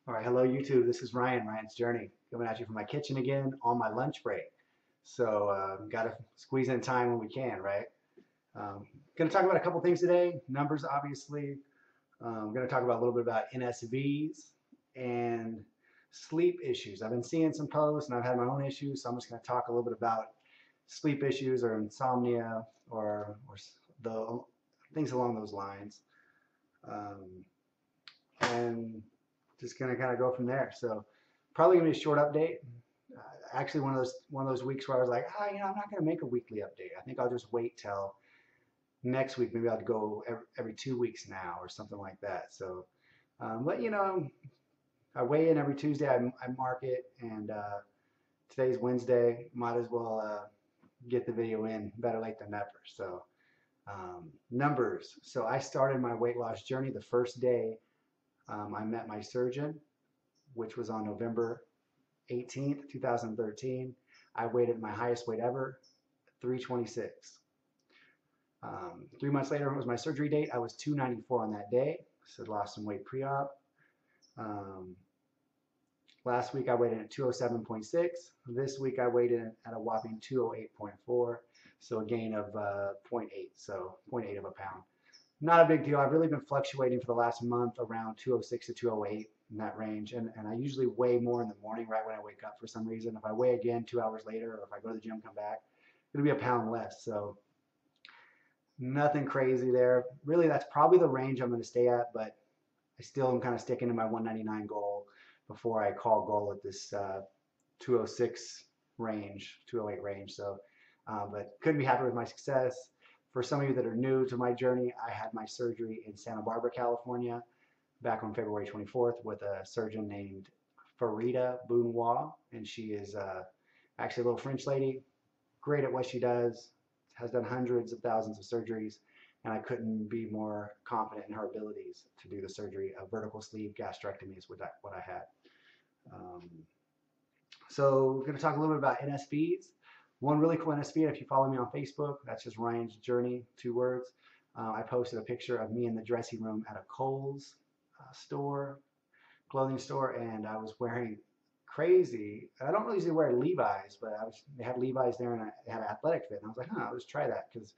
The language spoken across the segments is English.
All right, hello YouTube. This is Ryan, Ryan's Journey, coming at you from my kitchen again on my lunch break. So, got to squeeze in time when we can, right? Going to talk about a couple things today. Numbers, obviously. Going to talk about a little bit about NSVs and sleep issues. I've been seeing some posts and I've had my own issues, so I'm just going to talk a little bit about sleep issues or insomnia or the things along those lines. Um, and just gonna kind of go from there. So probably gonna be a short update. Actually, one of those weeks where I was like, I'm not gonna make a weekly update. I think I'll just wait till next week. Maybe I'll go every 2 weeks now or something like that. So, but I weigh in every Tuesday. I mark it, and today's Wednesday. Might as well get the video in. Better late than never. So numbers. So I started my weight loss journey the first day I met my surgeon, which was on November 18th, 2013. I weighed at my highest weight ever, 326. 3 months later, it was my surgery date. I was 294 on that day, so lost some weight pre-op. Last week I weighed in at 207.6. This week I weighed in at a whopping 208.4, so a gain of 0.8, so zero point 0.8 of a pound. Not a big deal. I've really been fluctuating for the last month around 206 to 208 in that range. And I usually weigh more in the morning right when I wake up for some reason. If I weigh again 2 hours later, or if I go to the gym, come back, it'll be a pound less. So nothing crazy there. Really, that's probably the range I'm going to stay at, but I still am kind of sticking to my 199 goal before I call goal at this 206 range, 208 range. So, but couldn't be happy with my success. For some of you that are new to my journey, I had my surgery in Santa Barbara, California, back on February 24th with a surgeon named Farida Bounois, and she is actually a little French lady, great at what she does, has done hundreds of thousands of surgeries, and I couldn't be more confident in her abilities to do the surgery. A vertical sleeve gastrectomy is what I had. So we're going to talk a little bit about NSVs. One really cool NSV, if you follow me on Facebook, that's just Ryan's Journey, 2 words. I posted a picture of me in the dressing room at a Kohl's clothing store, and I was wearing crazy. I don't really usually wear Levi's, but they had Levi's there, and they had an athletic fit, and I was like, I'll just try that, because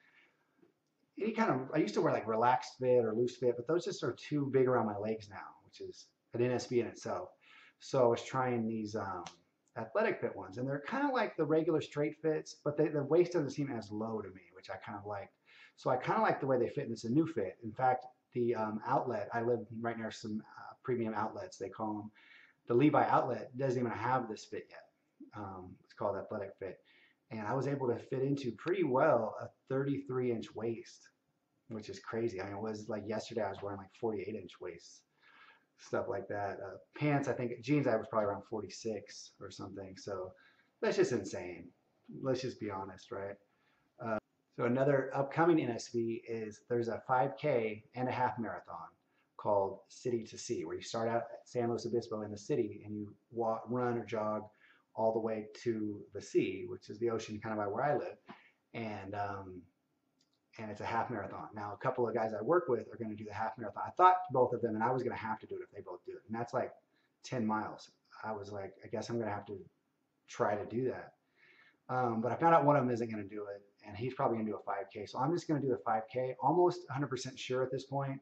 I used to wear like relaxed fit or loose fit, but those just are too big around my legs now, which is an NSV in itself. So I was trying these athletic fit ones, and they're kind of like the regular straight fits, but the waist doesn't seem as low to me, which I kind of liked. So I kind of like the way they fit, and it's a new fit. In fact, the outlet, I live right near some premium outlets, they call them. The Levi outlet doesn't even have this fit yet. It's called athletic fit, and I was able to fit into pretty well a 33-inch waist, which is crazy. I mean, it was like yesterday I was wearing like 48-inch waists, stuff like that. Pants, I think jeans, I was probably around 46 or something. So that's just insane. Let's just be honest, right? So another upcoming NSV is there's a 5K and a half marathon called City to Sea, where you start out at San Luis Obispo in the city and you walk, run, or jog all the way to the sea, which is the ocean kind of by where I live. And it's a half marathon. Now, a couple of guys I work with are going to do the half marathon. I thought both of them, and I was going to have to do it if they both do it. And that's like 10 miles. I was like, I guess I'm going to have to try to do that. But I found out one of them isn't going to do it, and he's probably going to do a 5K. So I'm just going to do the 5K, almost 100% sure at this point.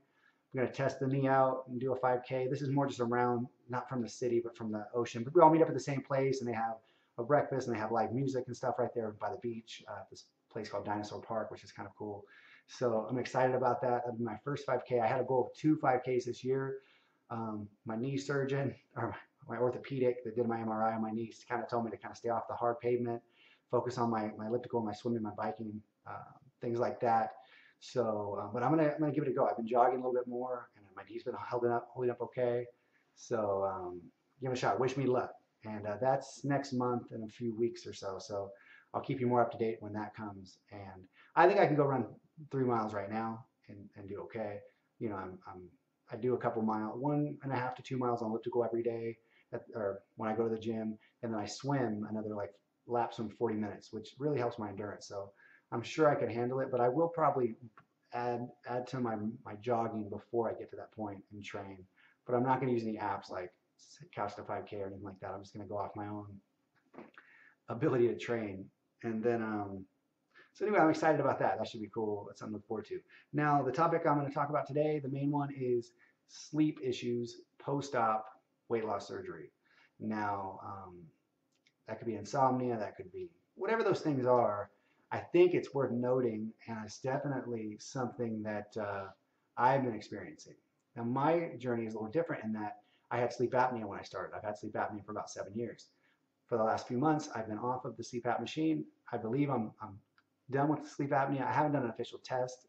I'm going to test the knee out and do a 5K. This is more just around, not from the city, but from the ocean. But we all meet up at the same place, and they have a breakfast, and they have live music and stuff right there by the beach. This place called Dinosaur Park, which is kind of cool. So I'm excited about that. That'll be my first 5K. I had a goal of 2 5Ks this year. My knee surgeon, or my orthopedic that did my MRI on my knees, kind of told me to kind of stay off the hard pavement, focus on my elliptical, my swimming, my biking, things like that. So, but I'm gonna give it a go. I've been jogging a little bit more, and my knee's been holding up okay. So give it a shot. Wish me luck. And that's next month in a few weeks or so. So I'll keep you more up to date when that comes. And I think I can go run 3 miles right now and do okay. I do a couple miles, 1.5 to 2 miles on elliptical every day, or when I go to the gym, and then I swim another like lap swim 40 minutes, which really helps my endurance. So I'm sure I could handle it, but I will probably add to my jogging before I get to that point and train. But I'm not going to use any apps like couch to 5K or anything like that. I'm just going to go off my own ability to train. And then, so anyway, I'm excited about that. That should be cool. That's something to look forward to. Now, the topic I'm going to talk about today, the main one is sleep issues post-op weight loss surgery. Now, that could be insomnia, that could be whatever those things are. I think it's worth noting, and it's definitely something that I've been experiencing. Now, my journey is a little different in that I had sleep apnea when I started. I've had sleep apnea for about 7 years. For the last few months, I've been off of the CPAP machine. I believe I'm done with sleep apnea. I haven't done an official test,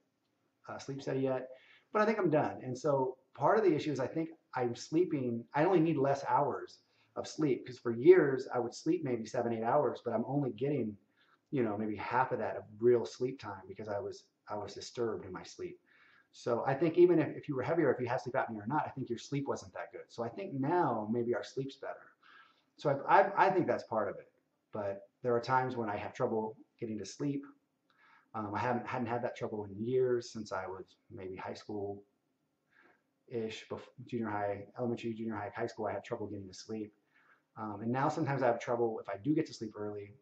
sleep study yet, but I think I'm done. And so part of the issue is I think I'm sleeping, I only need less hours of sleep, because for years I would sleep maybe 7, 8 hours, but I'm only getting, maybe half of that of real sleep time because I was disturbed in my sleep. So I think even if you were heavier, if you had sleep apnea or not, I think your sleep wasn't that good. So I think now maybe our sleep's better. So I think that's part of it. But there are times when I have trouble getting to sleep. I hadn't had that trouble in years, since I was maybe high school-ish, junior high, elementary, junior high, high school. I had trouble getting to sleep. And now sometimes I have trouble, if I do get to sleep early,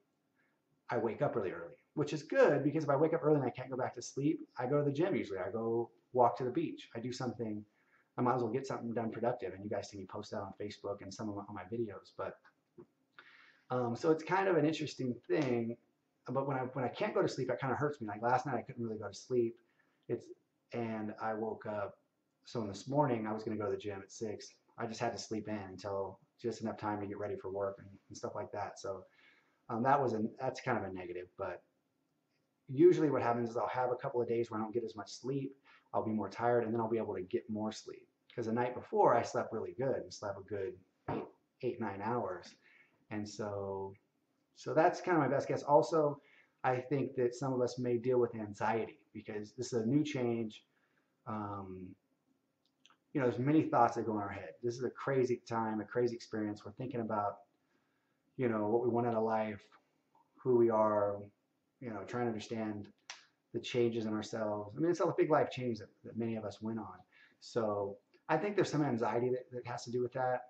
I wake up really early, which is good, because if I wake up early and I can't go back to sleep, I go to the gym usually. I go walk to the beach. I do something. I might as well get something done productive. And you guys see me post that on Facebook and some of my videos. But so it's kind of an interesting thing. But when I can't go to sleep, it kind of hurts me. Like last night, I couldn't really go to sleep. And I woke up. So this morning, I was going to go to the gym at 6. I just had to sleep in until just enough time to get ready for work and stuff like that. So that's kind of a negative. But usually what happens is I'll have a couple of days where I don't get as much sleep. I'll be more tired, and then I'll be able to get more sleep. Because the night before, I slept really good and slept a good 8, 9 hours. And so that's kind of my best guess. Also, I think that some of us may deal with anxiety because this is a new change. There's many thoughts that go in our head. This is a crazy time, a crazy experience. We're thinking about, what we want out of life, who we are, trying to understand the changes in ourselves. I mean, it's a big life change that many of us went on. So I think there's some anxiety that has to do with that.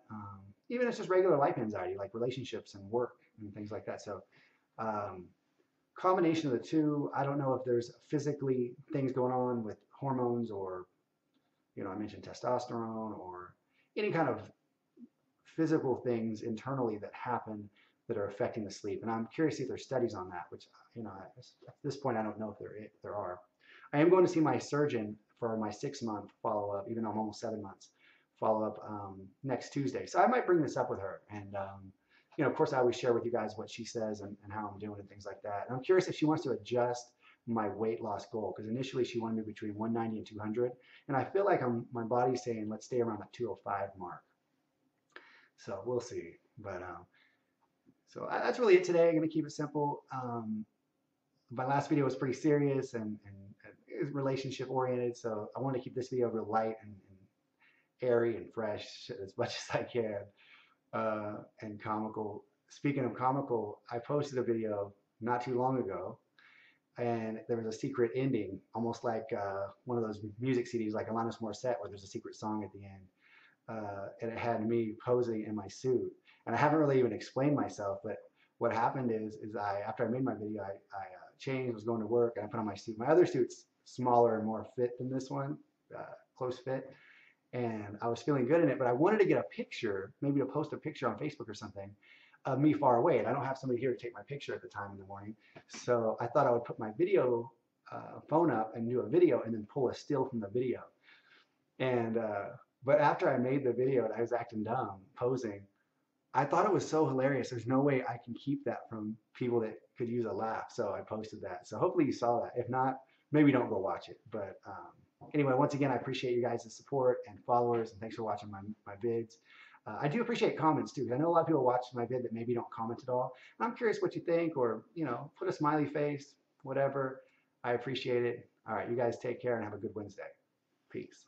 Even if it's just regular life anxiety, like relationships and work and things like that. So combination of the two. I don't know if there's physically things going on with hormones or, I mentioned testosterone or any kind of physical things internally that happen that are affecting the sleep. And I'm curious to see if there's studies on that, which, at this point, I don't know if there are. I am going to see my surgeon for my 6-month follow-up, even though I'm almost 7 months follow-up next Tuesday. So I might bring this up with her. And, of course, I always share with you guys what she says and how I'm doing and things like that. And I'm curious if she wants to adjust my weight loss goal, because initially she wanted me between 190 and 200. And I feel like my body's saying, let's stay around that 205 mark. So we'll see. But so that's really it today. I'm going to keep it simple. My last video was pretty serious and relationship oriented, so I want to keep this video real light and airy and fresh as much as I can, and comical. Speaking of comical, I posted a video not too long ago, and there was a secret ending, almost like one of those music CDs like Alanis Morissette, where there's a secret song at the end, and it had me posing in my suit. And I haven't really even explained myself, but what happened is after I made my video, I changed, was going to work, and I put on my suit. My other suit's smaller and more fit than this one, close fit, and I was feeling good in it, but I wanted to get a picture, maybe to post a picture on Facebook or something, of me far away, and I don't have somebody here to take my picture at the time in the morning, so I thought I would put my video phone up and do a video and then pull a still from the video. And but after I made the video and I was acting dumb, posing, I thought it was so hilarious. There's no way I can keep that from people that could use a laugh. So I posted that. So hopefully you saw that. If not, maybe don't go watch it. But anyway, once again, I appreciate you guys' support and followers, and thanks for watching my vids. I do appreciate comments too, because I know a lot of people watch my vid that maybe don't comment at all. And I'm curious what you think, or put a smiley face, whatever. I appreciate it. All right, you guys take care and have a good Wednesday. Peace.